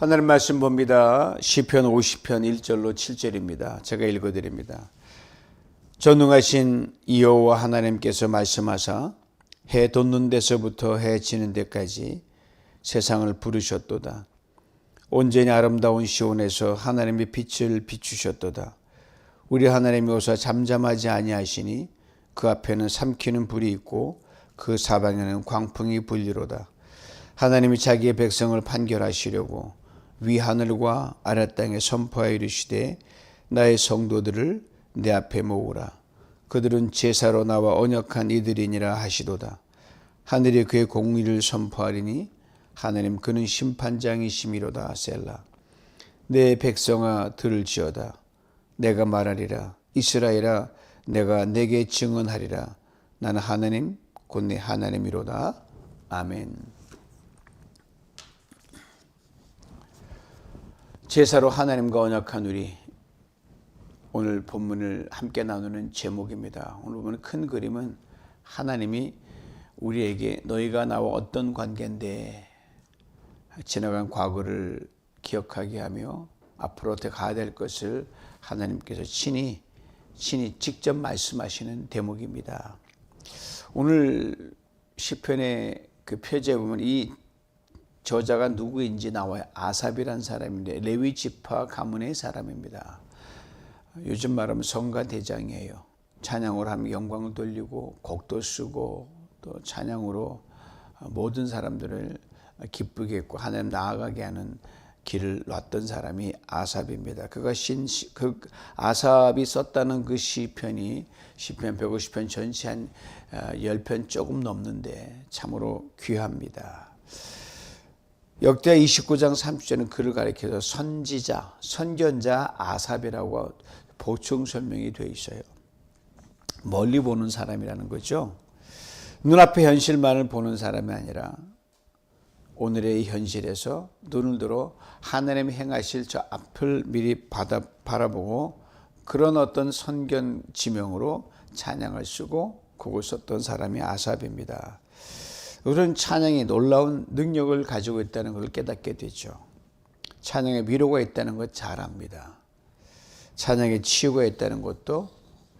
하나님 말씀 봅니다. 시편 50편 1절로 7절입니다. 제가 읽어드립니다. 전능하신 여호와 하나님께서 말씀하사 해 돋는 데서부터 해 지는 데까지 세상을 부르셨도다. 온전히 아름다운 시온에서 하나님의 빛을 비추셨도다. 우리 하나님이 오사 잠잠하지 아니하시니 그 앞에는 삼키는 불이 있고 그 사방에는 광풍이 불리로다. 하나님이 자기의 백성을 판결하시려고 위 하늘과 아래 땅에 선포하여 이르시되 나의 성도들을 내 앞에 모으라. 그들은 제사로 나와 언약한 이들이니라 하시도다. 하늘이 그의 공의를 선포하리니 하나님 그는 심판장이시미로다. 셀라. 내 백성아 들을지어다. 내가 말하리라. 이스라엘아 내가 내게 증언하리라. 나는 하나님 곧 내 하나님이로다. 아멘. 제사로 하나님과 언약한 우리, 오늘 본문을 함께 나누는 제목입니다. 오늘 보면 큰 그림은 하나님이 우리에게 너희가 나와 어떤 관계인데 지나간 과거를 기억하게 하며 앞으로 어떻게 가야 될 것을 하나님께서 친히 직접 말씀하시는 대목입니다. 오늘 시편의 그 표제에 보면 이 저자가 누구인지 나와요. 아삽이라는 사람인데 레위 지파 가문의 사람입니다. 요즘 말하면 성가 대장이에요. 찬양으로 하면 영광을 돌리고 곡도 쓰고 또 찬양으로 모든 사람들을 기쁘게 했고 하나님 나아가게 하는 길을 놨던 사람이 아삽입니다. 그 아삽이 썼다는 그 시편이 시편 150편 전체 한 10편 조금 넘는데 참으로 귀합니다. 역대하 29장 30절은 그를 가리켜서 선지자, 선견자 아삽이라고 보충 설명이 되어 있어요. 멀리 보는 사람이라는 거죠. 눈앞의 현실만을 보는 사람이 아니라 오늘의 현실에서 눈을 들어 하나님이 행하실 저 앞을 미리 바라보고 그런 어떤 선견 지명으로 찬양을 쓰고 곡을 썼던 사람이 아삽입니다. 그런 찬양이 놀라운 능력을 가지고 있다는 걸 깨닫게 되죠. 찬양에 위로가 있다는 것 잘 압니다. 찬양에 치유가 있다는 것도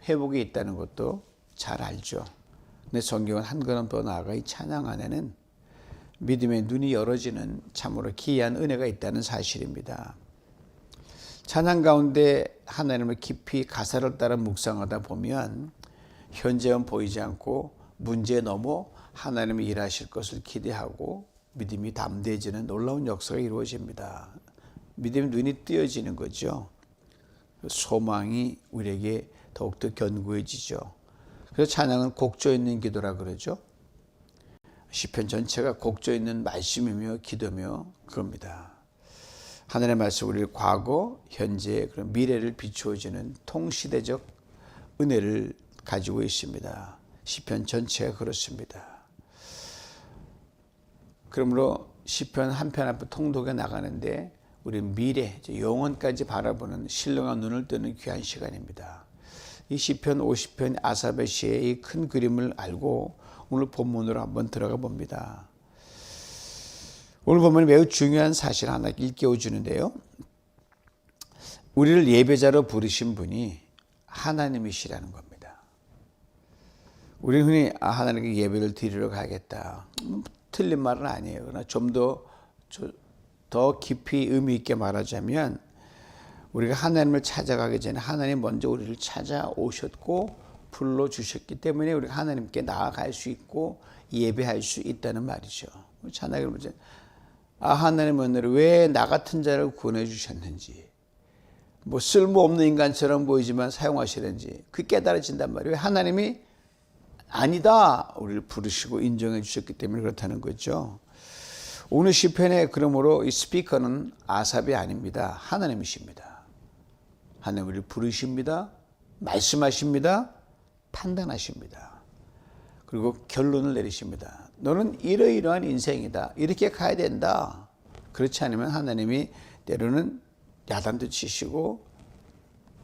회복이 있다는 것도 잘 알죠. 근데 성경은 한 걸음 더 나아가 이 찬양 안에는 믿음의 눈이 열어지는 참으로 기이한 은혜가 있다는 사실입니다. 찬양 가운데 하나님을 깊이 가사를 따라 묵상하다 보면 현재는 보이지 않고 문제에 넘어 하나님이 일하실 것을 기대하고 믿음이 담대해지는 놀라운 역사가 이루어집니다. 믿음의 눈이 뜨여지는 거죠. 소망이 우리에게 더욱더 견고해지죠. 그래서 찬양은 곡조 있는 기도라 그러죠. 시편 전체가 곡조 있는 말씀이며 기도며 그럽니다. 하나님의 말씀 우리를 과거, 현재, 그런 미래를 비추어주는 통시대적 은혜를 가지고 있습니다. 시편 전체가 그렇습니다. 그러므로 시편 한 편 한 편 통독해 나가는데 우리 미래, 영원까지 바라보는 신령한 눈을 뜨는 귀한 시간입니다. 이 시편 50편 아삽의 시의 이 큰 그림을 알고 오늘 본문으로 한번 들어가 봅니다. 오늘 본문이 매우 중요한 사실 하나 일깨워 주는데요. 우리를 예배자로 부르신 분이 하나님이시라는 겁니다. 우리는 흔히 하나님께 예배를 드리러 가겠다. 틀린 말은 아니에요. 그러나 좀 더 깊이 의미 있게 말하자면 우리가 하나님을 찾아가기 전에 하나님 먼저 우리를 찾아오셨고 불러주셨기 때문에 우리가 하나님께 나아갈 수 있고 예배할 수 있다는 말이죠. 찬양을 보면 하나님 오늘 왜 나 같은 자를 구원해 주셨는지, 뭐 쓸모없는 인간처럼 보이지만 사용하시는지 그 깨달아진단 말이에요. 하나님이 아니다 우리를 부르시고 인정해 주셨기 때문에 그렇다는 거죠. 오늘 시편에 그러므로 이 스피커는 아삽이 아닙니다. 하나님이십니다. 하나님 우리를 부르십니다. 말씀하십니다. 판단하십니다. 그리고 결론을 내리십니다. 너는 이러이러한 인생이다. 이렇게 가야 된다. 그렇지 않으면 하나님이 때로는 야단도 치시고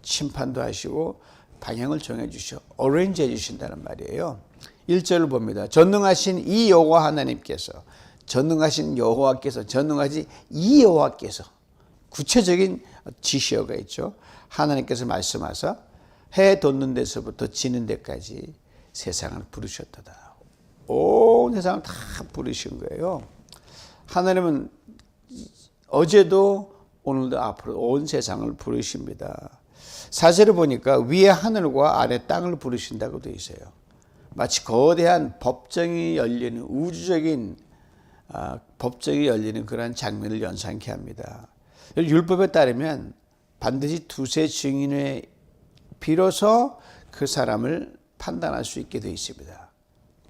심판도 하시고 방향을 정해 주셔 어레인지 해 주신다는 말이에요. 1절을 봅니다. 전능하신 이 여호와 하나님께서 전능하신 여호와께서, 전능하지 이 여호와께서, 구체적인 지시어가 있죠. 하나님께서 말씀하사 해 돋는 데서부터 지는 데까지 세상을 부르셨도다. 온 세상을 다 부르신 거예요. 하나님은 어제도 오늘도 앞으로 온 세상을 부르십니다. 사실을 보니까 위에 하늘과 아래 땅을 부르신다고 되어 있어요. 마치 거대한 법정이 열리는, 우주적인 법정이 열리는 그러한 장면을 연상케 합니다. 율법에 따르면 반드시 두세 증인에 비로소 그 사람을 판단할 수 있게 되어 있습니다.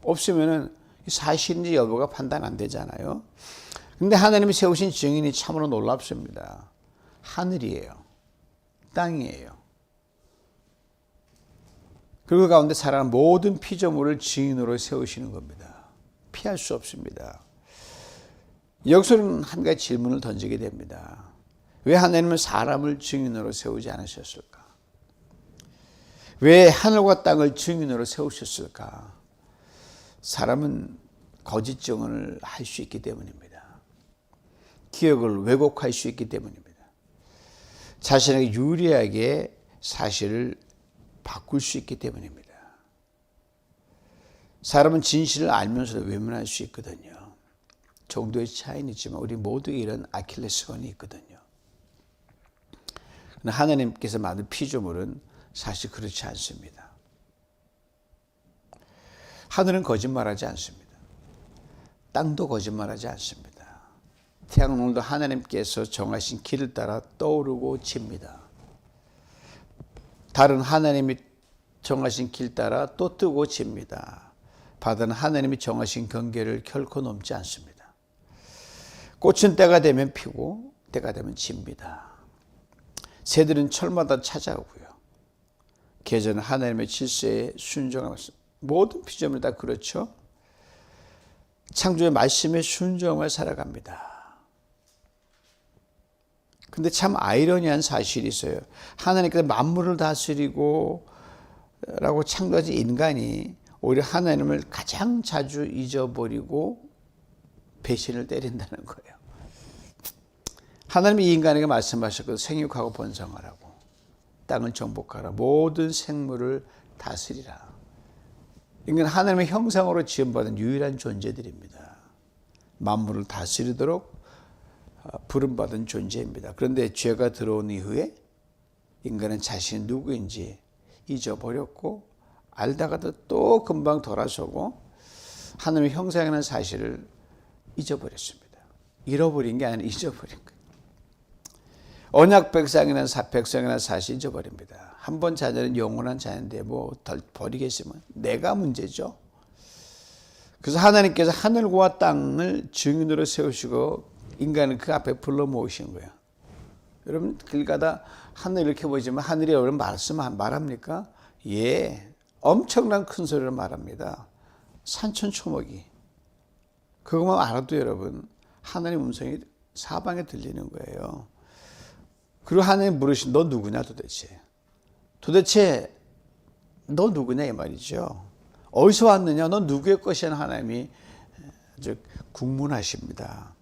없으면은 사실인지 여부가 판단 안 되잖아요. 근데 하나님이 세우신 증인이 참으로 놀랍습니다. 하늘이에요. 땅이에요. 그리고 그 가운데 살아가는 모든 피조물을 증인으로 세우시는 겁니다. 피할 수 없습니다. 여기서는 한 가지 질문을 던지게 됩니다. 왜 하나님은 사람을 증인으로 세우지 않으셨을까? 왜 하늘과 땅을 증인으로 세우셨을까? 사람은 거짓 증언을 할 수 있기 때문입니다. 기억을 왜곡할 수 있기 때문입니다. 자신에게 유리하게 사실을 바꿀 수 있기 때문입니다. 사람은 진실을 알면서도 외면할 수 있거든요. 정도의 차이는 있지만 우리 모두에 이런 아킬레스건이 있거든요. 그러나 하나님께서 만든 피조물은 사실 그렇지 않습니다. 하늘은 거짓말하지 않습니다. 땅도 거짓말하지 않습니다. 태양은 오늘도 하나님께서 정하신 길을 따라 떠오르고 집니다. 달은 하나님이 정하신 길 따라 또 뜨고 집니다. 바다는 하나님이 정하신 경계를 결코 넘지 않습니다. 꽃은 때가 되면 피고 때가 되면 집니다. 새들은 철마다 찾아오고요. 계절은 하나님의 질서에 순종하면서 모든 피조물 다 그렇죠. 창조의 말씀에 순종을 살아갑니다. 근데 참 아이러니한 사실이 있어요. 하나님께서 만물을 다스리고 라고 창조하신 인간이 오히려 하나님을 가장 자주 잊어버리고 배신을 때린다는 거예요. 하나님이 이 인간에게 말씀하셨거든요. 생육하고 번성하라고, 땅을 정복하라, 모든 생물을 다스리라. 인간 하나님의 형상으로 지음받은 유일한 존재들입니다. 만물을 다스리도록 부름받은 존재입니다. 그런데 죄가 들어온 이후에 인간은 자신이 누구인지 잊어버렸고, 알다가도 또 금방 돌아서고 하나님의 형상이라는 사실을 잊어버렸습니다. 잃어버린 게 아니라 잊어버린 거예요. 언약 백성이라는 사실 잊어버립니다. 한 번 자녀는 영원한 자녀인데 뭐 덜 버리겠으면 내가 문제죠. 그래서 하나님께서 하늘과 땅을 증인으로 세우시고 인간을 그 앞에 불러 모으신 거예요. 여러분 길 가다 하늘 이렇게 보이지만 하늘이 여러분 말합니까? 예, 엄청난 큰 소리로 말합니다. 산천초목이. 그것만 알아도 여러분 하나님의 음성이 사방에 들리는 거예요. 그리고 하나님 물으신 너 누구냐 도대체 너 누구냐 이 말이죠. 어디서 왔느냐, 너 누구의 것이냐 하나님이 아주 국문하십니다.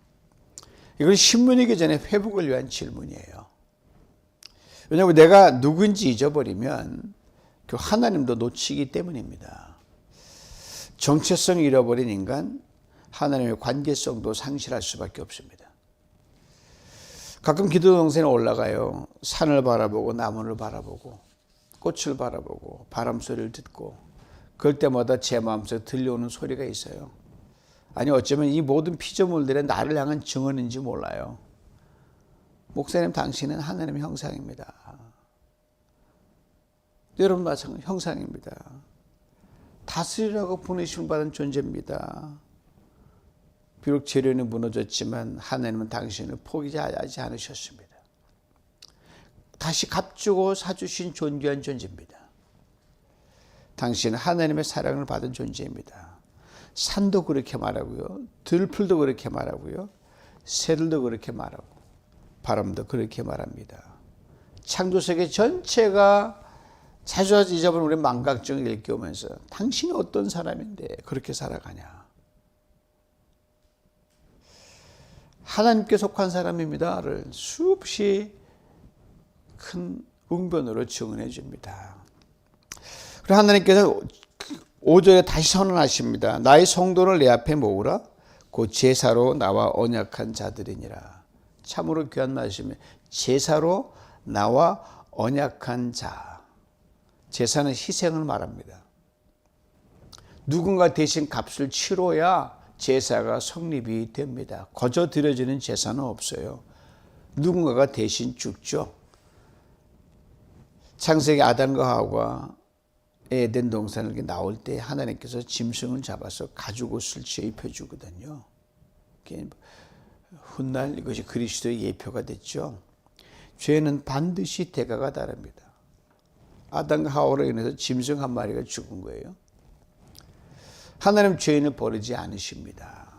이건 신문이기 전에 회복을 위한 질문이에요. 왜냐하면 내가 누구인지 잊어버리면 그 하나님도 놓치기 때문입니다. 정체성을 잃어버린 인간, 하나님의 관계성도 상실할 수밖에 없습니다. 가끔 기도 동산에 올라가요. 산을 바라보고 나무를 바라보고 꽃을 바라보고 바람 소리를 듣고 그럴 때마다 제 마음속에 들려오는 소리가 있어요. 아니 어쩌면 이 모든 피조물들의 나를 향한 증언인지 몰라요. 목사님 당신은 하나님의 형상입니다. 여러분 마찬가지 형상입니다. 다스리라고 보내심을 받은 존재입니다. 비록 재련이 무너졌지만 하나님은 당신을 포기하지 않으셨습니다. 다시 값주고 사주신 존귀한 존재입니다. 당신은 하나님의 사랑을 받은 존재입니다. 산도 그렇게 말하고요. 들풀도 그렇게 말하고요. 새들도 그렇게 말하고 바람도 그렇게 말합니다. 창조세계 전체가 자주 잊어버린 우리 망각증을 일깨우면서 당신이 어떤 사람인데 그렇게 살아가냐. 하나님께 속한 사람입니다를 수없이 큰 웅변으로 증언해 줍니다. 그리고 하나님께서 5절에 다시 선언하십니다. 나의 성도를 내 앞에 모으라. 곧 제사로 나와 언약한 자들이니라. 참으로 귀한 말씀이에요. 제사로 나와 언약한 자. 제사는 희생을 말합니다. 누군가 대신 값을 치러야 제사가 성립이 됩니다. 거저 드려지는 제사는 없어요. 누군가가 대신 죽죠. 창세기 아담과 하와가 에덴 동산을 나올 때 하나님께서 짐승을 잡아서 가죽옷을 지어 입혀주거든요. 훗날 이것이 그리스도의 예표가 됐죠. 죄는 반드시 대가가 다릅니다. 아담과 하와로 인해서 짐승 한 마리가 죽은 거예요. 하나님 죄인을 버리지 않으십니다.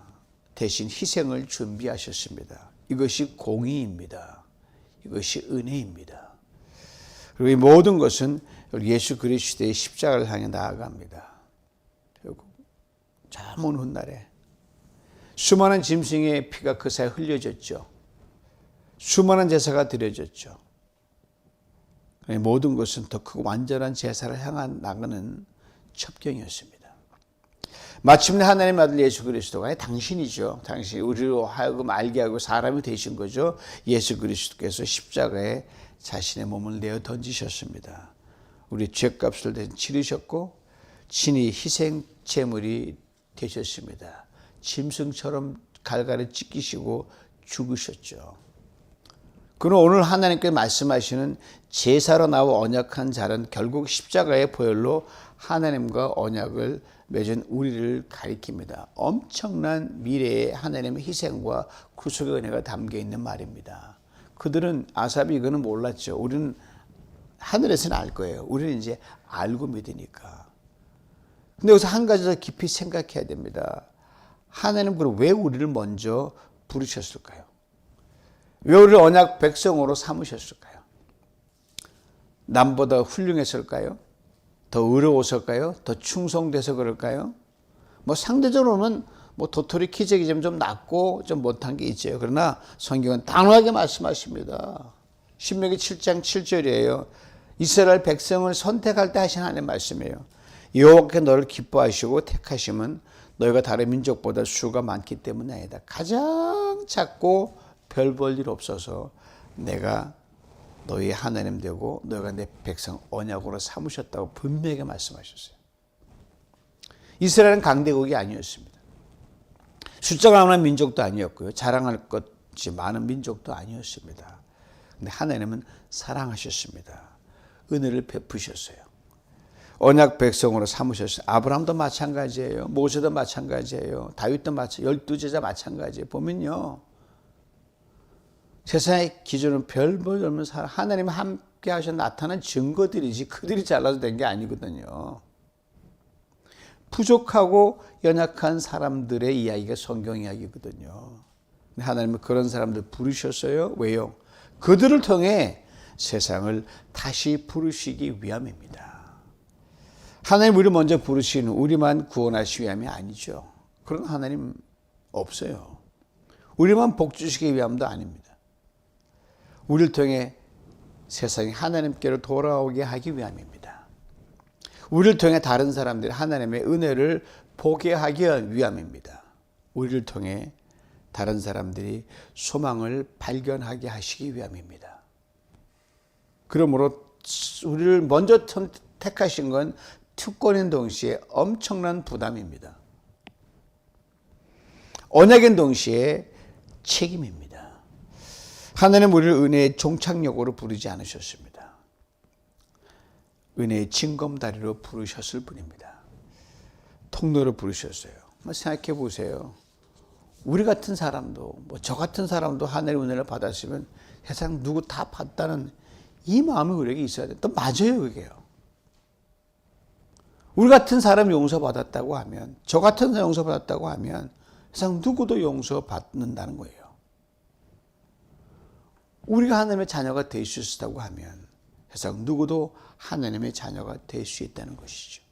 대신 희생을 준비하셨습니다. 이것이 공의입니다. 이것이 은혜입니다. 그리고 이 모든 것은 예수 그리스도의 십자가를 향해 나아갑니다. 결국 저 먼 훗날에 수많은 짐승의 피가 그 사이에 흘려졌죠. 수많은 제사가 드려졌죠. 모든 것은 더 크고 완전한 제사를 향한 나가는 첩경이었습니다. 마침내 하나님 아들 예수 그리스도가 당신이죠. 당신 우리로 하여금 알게 하고 사람이 되신 거죠. 예수 그리스도께서 십자가에 자신의 몸을 내어 던지셨습니다. 우리 죄값을 대신 치르셨고 친히 희생 제물이 되셨습니다. 짐승처럼 갈갈에 찢기시고 죽으셨죠. 그럼 오늘 하나님께 말씀하시는 제사로 나와 언약한 자는 결국 십자가의 보혈로 하나님과 언약을 맺은 우리를 가리킵니다. 엄청난 미래의 하나님의 희생과 구속의 은혜가 담겨 있는 말입니다. 그들은 아삽이 이거는 몰랐죠. 우리는 하늘에서는 알 거예요. 우리는 이제 알고 믿으니까. 근데 여기서 한 가지 더 깊이 생각해야 됩니다. 하나님 그럼 왜 우리를 먼저 부르셨을까요? 왜 우리를 언약 백성으로 삼으셨을까요? 남보다 훌륭했을까요? 더 의로웠을까요? 더 충성돼서 그럴까요? 뭐 상대적으로는 뭐 도토리 키재기 좀 낮고 좀 못한 게 있죠. 그러나 성경은 단호하게 말씀하십니다. 신명기 7장 7절이에요. 이스라엘 백성을 선택할 때 하신 하나님의 말씀이에요. 여호와께 너를 기뻐하시고 택하심은 너희가 다른 민족보다 수가 많기 때문이 아니다. 가장 작고 별 볼 일 없어서 내가 너희의 하나님 되고 너희가 내 백성 언약으로 삼으셨다고 분명하게 말씀하셨어요. 이스라엘은 강대국이 아니었습니다. 숫자가 많은 민족도 아니었고요. 자랑할 것이 많은 민족도 아니었습니다. 근데 하나님은 사랑하셨습니다. 은혜를 베푸셨어요. 언약 백성으로 삼으셨어요. 아브라함도 마찬가지예요. 모세도 마찬가지예요. 다윗도 마찬가지예요. 12제자 마찬가지예요. 보면요. 세상의 기준은 별 볼 없는 사람, 하나님 함께 하셔 나타난 증거들이지 그들이 잘라서 된 게 아니거든요. 부족하고 연약한 사람들의 이야기가 성경 이야기거든요. 하나님은 그런 사람들 부르셨어요. 왜요? 그들을 통해 세상을 다시 부르시기 위함입니다. 하나님 우리 먼저 부르시는 우리만 구원하시기 위함이 아니죠. 그런 하나님 없어요. 우리만 복 주시기 위함도 아닙니다. 우리를 통해 세상이 하나님께로 돌아오게 하기 위함입니다. 우리를 통해 다른 사람들이 하나님의 은혜를 보게 하기 위함입니다. 우리를 통해 다른 사람들이 소망을 발견하게 하시기 위함입니다. 그러므로 우리를 먼저 택하신 건 특권인 동시에 엄청난 부담입니다. 언약인 동시에 책임입니다. 하나님 우리를 은혜의 종착역으로 부르지 않으셨습니다. 은혜의 징검다리로 부르셨을 뿐입니다. 통로로 부르셨어요. 생각해 보세요. 우리 같은 사람도 저 같은 사람도 하늘의 은혜를 받았으면 세상 누구 다 받다는 이 마음이 우리에게 있어야 돼. 또 맞아요 그게요. 우리 같은 사람이 용서받았다고 하면 저 같은 사람 용서받았다고 하면 세상 누구도 용서받는다는 거예요. 우리가 하나님의 자녀가 될 수 있다고 하면 세상 누구도 하나님의 자녀가 될 수 있다는 것이죠.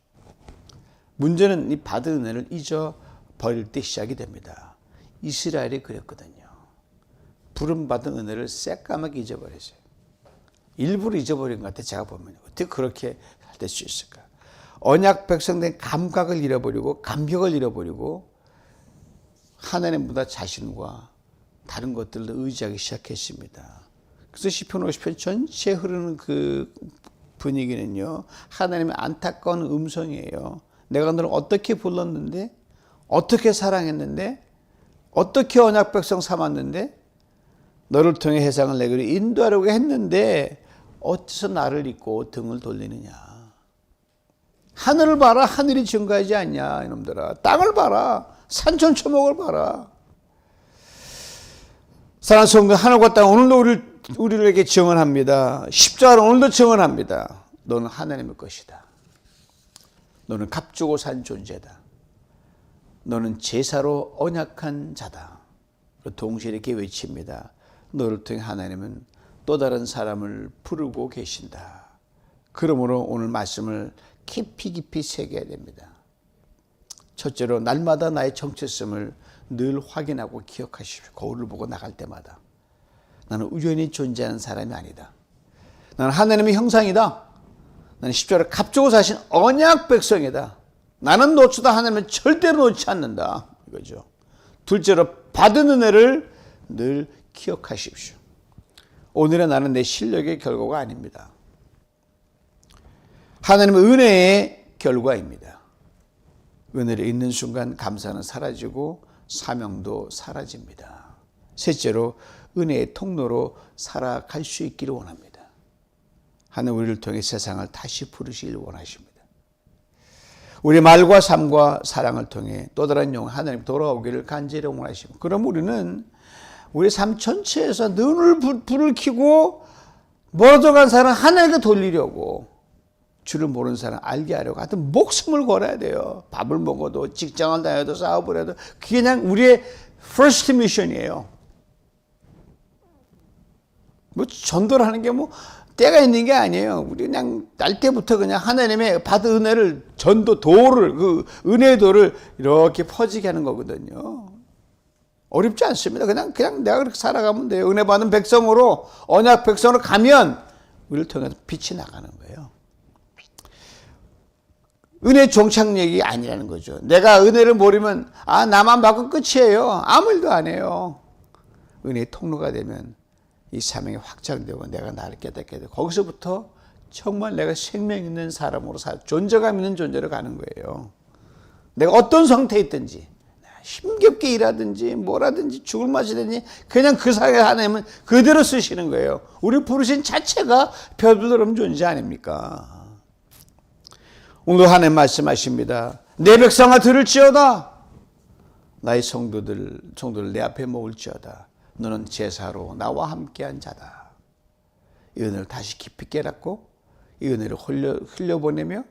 문제는 이 받은 은혜를 잊어버릴 때 시작이 됩니다. 이스라엘이 그랬거든요. 부름받은 은혜를 새까맣게 잊어버렸어요. 일부러 잊어버린 것 같아요. 제가 보면. 어떻게 그렇게 될 수 있을까? 언약 백성된 감각을 잃어버리고 감격을 잃어버리고 하나님보다 자신과 다른 것들을 의지하기 시작했습니다. 그래서 시편 50편 전체에 흐르는 그 분위기는요, 하나님의 안타까운 음성이에요. 내가 너를 어떻게 불렀는데, 어떻게 사랑했는데, 어떻게 언약 백성 삼았는데, 너를 통해 세상을 내게로 인도하려고 했는데 어째서 나를 잊고 등을 돌리느냐. 하늘을 봐라. 하늘이 증가하지 않냐 이놈들아. 땅을 봐라. 산천초목을 봐라. 사랑하는 성도, 하늘과 땅 오늘도 우리에게 증언합니다. 십자가는 오늘도 증언합니다. 너는 하나님의 것이다. 너는 값주고 산 존재다. 너는 제사로 언약한 자다. 동시에 이렇게 외칩니다. 너를 통해 하나님은 또 다른 사람을 부르고 계신다. 그러므로 오늘 말씀을 깊이 새겨야 됩니다. 첫째로 날마다 나의 정체성을 늘 확인하고 기억하십시오. 거울을 보고 나갈 때마다 나는 우연히 존재하는 사람이 아니다. 나는 하나님의 형상이다. 나는 십자가를 값주고 사신 언약 백성이다. 나는 놓쳐도 하나님은 절대로 놓지 않는다. 이거죠. 둘째로 받은 은혜를 늘 기억하십시오. 오늘의 나는 내 실력의 결과가 아닙니다. 하나님의 은혜의 결과입니다. 은혜를 잊는 순간 감사는 사라지고 사명도 사라집니다. 셋째로 은혜의 통로로 살아갈 수 있기를 원합니다. 하나님 우리를 통해 세상을 다시 부르시길 원하십니다. 우리 말과 삶과 사랑을 통해 또 다른 영혼 하나님 돌아오기를 간절히 원하십니다. 그럼 우리는 우리 삶 전체에서 눈을 불을 켜고 멀어져 간 사람 하나님께 돌리려고, 주를 모르는 사람 알게 하려고 하여튼 목숨을 걸어야 돼요. 밥을 먹어도 직장을 다녀도 사업을 해도 그게 그냥 우리의 first mission이에요. 뭐 전도를 하는 게 뭐 때가 있는 게 아니에요. 우리 그냥 날 때부터 그냥 하나님의 받은 은혜를 전도 도를 그 은혜의 도를 이렇게 퍼지게 하는 거거든요. 어렵지 않습니다. 그냥 내가 그렇게 살아가면 돼요. 은혜 받은 백성으로 언약 백성으로 가면 우리를 통해서 빛이 나가는 거예요. 은혜 종착역이 아니라는 거죠. 내가 은혜를 모르면 나만 받고 끝이에요. 아무 일도 안 해요. 은혜의 통로가 되면 이 사명이 확장되고 내가 나를 깨닫게 되고 거기서부터 정말 내가 생명 있는 사람으로 존재감 있는 존재로 가는 거예요. 내가 어떤 상태에 있든지 힘겹게 일하든지 뭐라든지 죽을 맛이든지 그냥 그 사회에 하나님은 그대로 쓰시는 거예요. 우리 부르신 자체가 별들음 존재 아닙니까? 오늘 하나님 말씀하십니다. 내 백성아 들을지어다. 나의 성도들 내 앞에 모을지어다. 너는 제사로 나와 함께한 자다. 이 은혜를 다시 깊이 깨닫고 이 은혜를 흘려보내며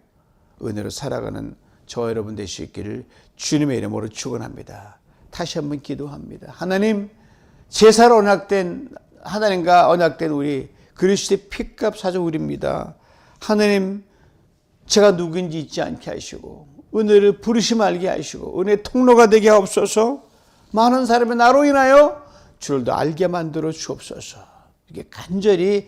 은혜로 살아가는 저 여러분 될 수 있기를 주님의 이름으로 축원합니다. 다시 한번 기도합니다. 하나님, 제사로 언약된 하나님과 언약된 우리 그리스도의 피값 사준 우리입니다. 하나님, 제가 누구인지 잊지 않게 하시고 은혜를 부르심 알게 하시고 은혜의 통로가 되게 하옵소서. 많은 사람이 나로 인하여 주를 더 알게 만들어 주옵소서. 이렇게 간절히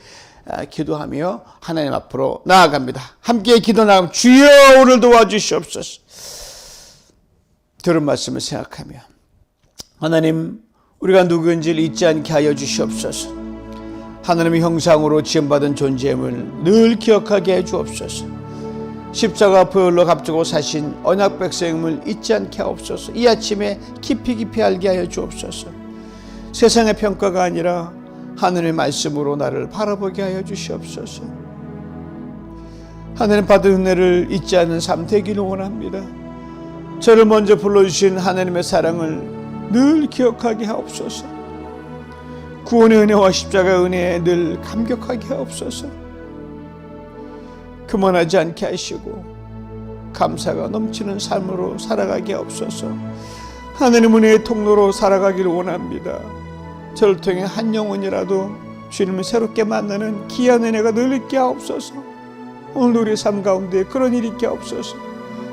기도하며 하나님 앞으로 나아갑니다. 함께 기도 나가면 주여 오늘 도와주시옵소서. 들은 말씀을 생각하며 하나님, 우리가 누구인지를 잊지 않게 하여 주시옵소서. 하나님의 형상으로 지음받은 존재임을 늘 기억하게 해 주옵소서. 십자가 보혈로 값주고 사신 언약 백성임을 잊지 않게 하옵소서. 이 아침에 깊이 알게 하여 주옵소서. 세상의 평가가 아니라 하늘의 말씀으로 나를 바라보게 하여 주시옵소서. 하나님 받은 은혜를 잊지 않는 삶 되기를 원합니다. 저를 먼저 불러주신 하나님의 사랑을 늘 기억하게 하옵소서. 구원의 은혜와 십자가 은혜에 늘 감격하게 하옵소서. 그만하지 않게 하시고 감사가 넘치는 삶으로 살아가게 하옵소서. 하나님 은혜의 통로로 살아가기를 원합니다. 저를 통해 한 영혼이라도 주님을 새롭게 만나는 귀한 은혜가 늘 있게 하옵소서. 오늘 우리의 삶 가운데 그런 일이 있게 하옵소서.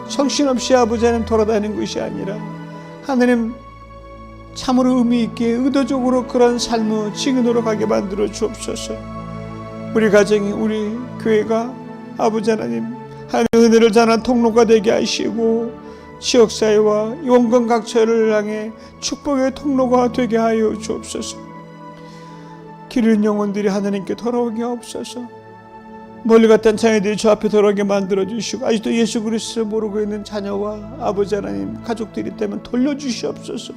정신없이 아버지 하나님 돌아다니는 것이 아니라 하나님 참으로 의미 있게 의도적으로 그런 삶을 증인으로 가게 만들어 주옵소서. 우리 가정이, 우리 교회가 아버지 하나님, 하나님의 은혜를 전한 통로가 되게 하시고 지역사회와 원근 각처를 향해 축복의 통로가 되게 하여 주옵소서. 길 잃은 영혼들이 하나님께 돌아오게 하옵소서. 멀리 갔던 자녀들이 주 앞에 돌아오게 만들어주시고, 아직도 예수 그리스도를 모르고 있는 자녀와 아버지 하나님 가족들이 있다면 돌려주시옵소서.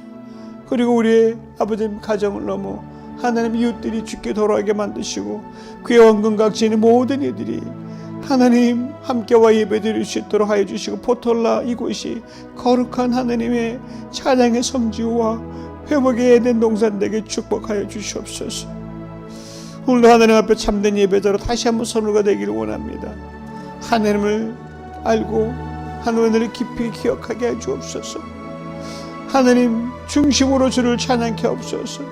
그리고 우리의 아버지 하나님 가정을 넘어 하나님 이웃들이 주께 돌아오게 만드시고, 그의 원근 각지의 모든 이들이 하나님 함께와 예배드릴 수 있도록 하여 주시고, 포톨라 이곳이 거룩한 하나님의 찬양의 성지와 회복의 에덴 동산되게 축복하여 주시옵소서. 오늘도 하나님 앞에 참된 예배자로 다시 한번 선우가 되기를 원합니다. 하나님을 알고 하나님을 깊이 기억하게 해 주옵소서. 하나님 중심으로 주를 찬양케 하옵소서.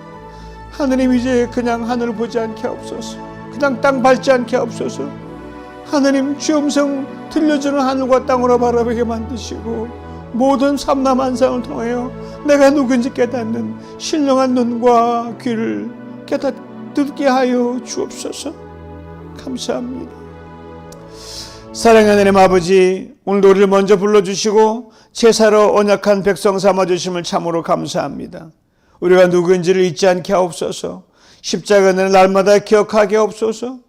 하나님 이제 그냥 하늘을 보지 않게 하옵소서. 그냥 땅 밟지 않게 하옵소서. 하나님 주 음성 들려주는 하늘과 땅으로 바라보게 만드시고, 모든 삼라만상을 통하여 내가 누군지 깨닫는 신령한 눈과 귀를 듣게 하여 주옵소서. 감사합니다. 사랑하는 하나님 아버지, 오늘도 우리를 먼저 불러주시고 제사로 언약한 백성 삼아주심을 참으로 감사합니다. 우리가 누구인지를 잊지 않게 하옵소서. 십자가 은혜를 날마다 기억하게 하옵소서.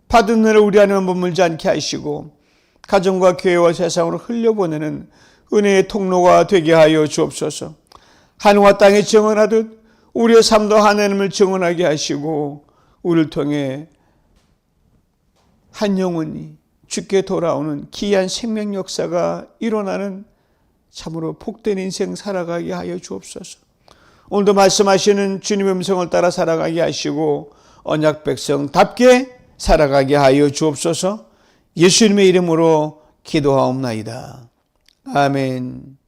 받은 은혜를 우리 안에 머물지 않게 하시고 가정과 교회와 세상으로 흘려보내는 은혜의 통로가 되게 하여 주옵소서. 하늘과 땅에 증언하듯 우리의 삶도 하나님을 증언하게 하시고, 우리를 통해 한 영혼이 주께 돌아오는 귀한 생명 역사가 일어나는 참으로 복된 인생 살아가게 하여 주옵소서. 오늘도 말씀하시는 주님의 음성을 따라 살아가게 하시고 언약 백성답게 살아가게 하여 주옵소서. 예수님의 이름으로 기도하옵나이다. 아멘.